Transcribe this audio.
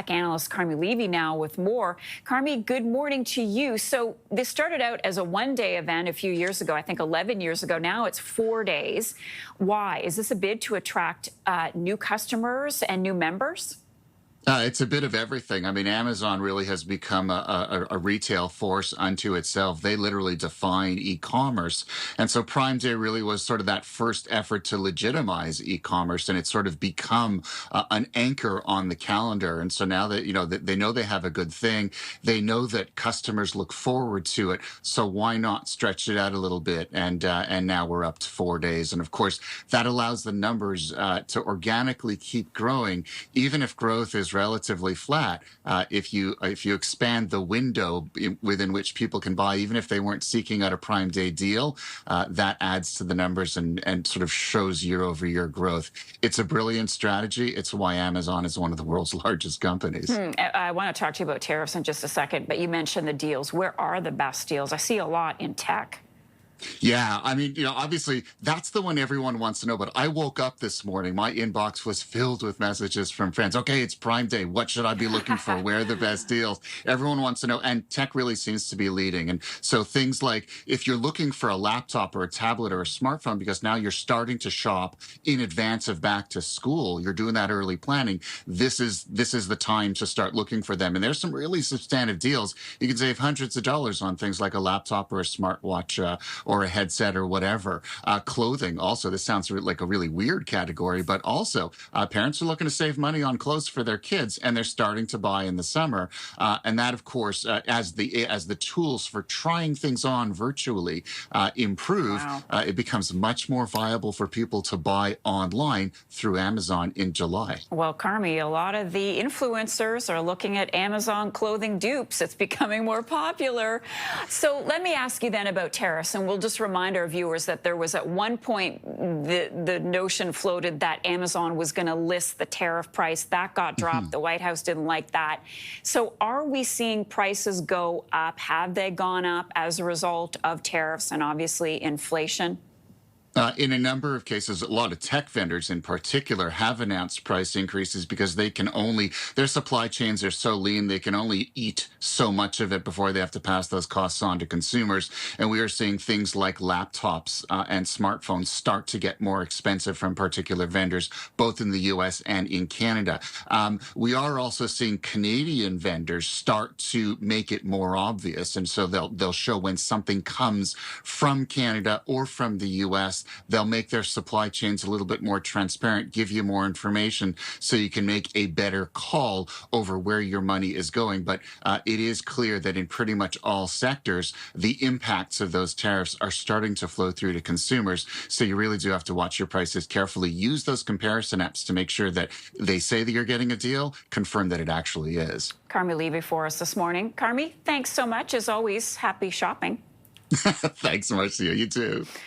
tech analyst Carmi Levy now with more. Carmi, good morning to you. So this started out as a one-day event a few years ago, I think 11 years ago. Now it's 4 days. Why? Is this a bid to attract new customers and new members? It's a bit of everything. I mean, Amazon really has become a retail force unto itself. They literally define e-commerce. And so Prime Day really was sort of that first effort to legitimize e-commerce, and it's sort of become an anchor on the calendar. And so now that, that they know they have a good thing, they know that customers look forward to it. So why not stretch it out a little bit? And now we're up to 4 days. And of course, that allows the numbers to organically keep growing, even if growth is relatively flat. If you expand the window within which people can buy, even if they weren't seeking out a Prime Day deal, that adds to the numbers and sort of shows year-over-year growth. It's a brilliant strategy. It's why Amazon is one of the world's largest companies. I want to talk to you about tariffs in just a second, but you mentioned the deals. Where are the best deals? I see a lot in tech. Yeah, I mean, obviously that's the one everyone wants to know. But I woke up this morning, my inbox was filled with messages from friends. Okay, it's Prime Day. What should I be looking for? Where are the best deals? Everyone wants to know. And tech really seems to be leading. And so things like if you're looking for a laptop or a tablet or a smartphone, because now you're starting to shop in advance of back to school, you're doing that early planning. This is the time to start looking for them. And there's some really substantive deals. You can save hundreds of dollars on things like a laptop or a smartwatch or a headset or whatever. Clothing also, this sounds like a really weird category, but also parents are looking to save money on clothes for their kids, and they're starting to buy in the summer. And that, of course, as the tools for trying things on virtually improve, Wow. it becomes much more viable for people to buy online through Amazon in July. Well, Carmi, a lot of the influencers are looking at Amazon clothing dupes. It's becoming more popular. So let me ask you then about tariffs, and we'll just remind our viewers that there was at one point the notion floated that Amazon was going to list the tariff price. That got dropped. The White House didn't like that. So are we seeing prices go up? Have they gone up as a result of tariffs and obviously inflation? In a number of cases, a lot of tech vendors in particular have announced price increases because their supply chains are so lean, they can only eat so much of it before they have to pass those costs on to consumers. And we are seeing things like laptops and smartphones start to get more expensive from particular vendors, both in the US and in Canada. We are also seeing Canadian vendors start to make it more obvious. And so they'll show when something comes from Canada or from the US. They'll make their supply chains a little bit more transparent, give you more information so you can make a better call over where your money is going. But it is clear that in pretty much all sectors, the impacts of those tariffs are starting to flow through to consumers. So you really do have to watch your prices carefully. Use those comparison apps to make sure that they say that you're getting a deal, confirm that it actually is. Carmi Levy for us this morning. Carmi, thanks so much. As always, happy shopping. Thanks so much, Marcia. You too.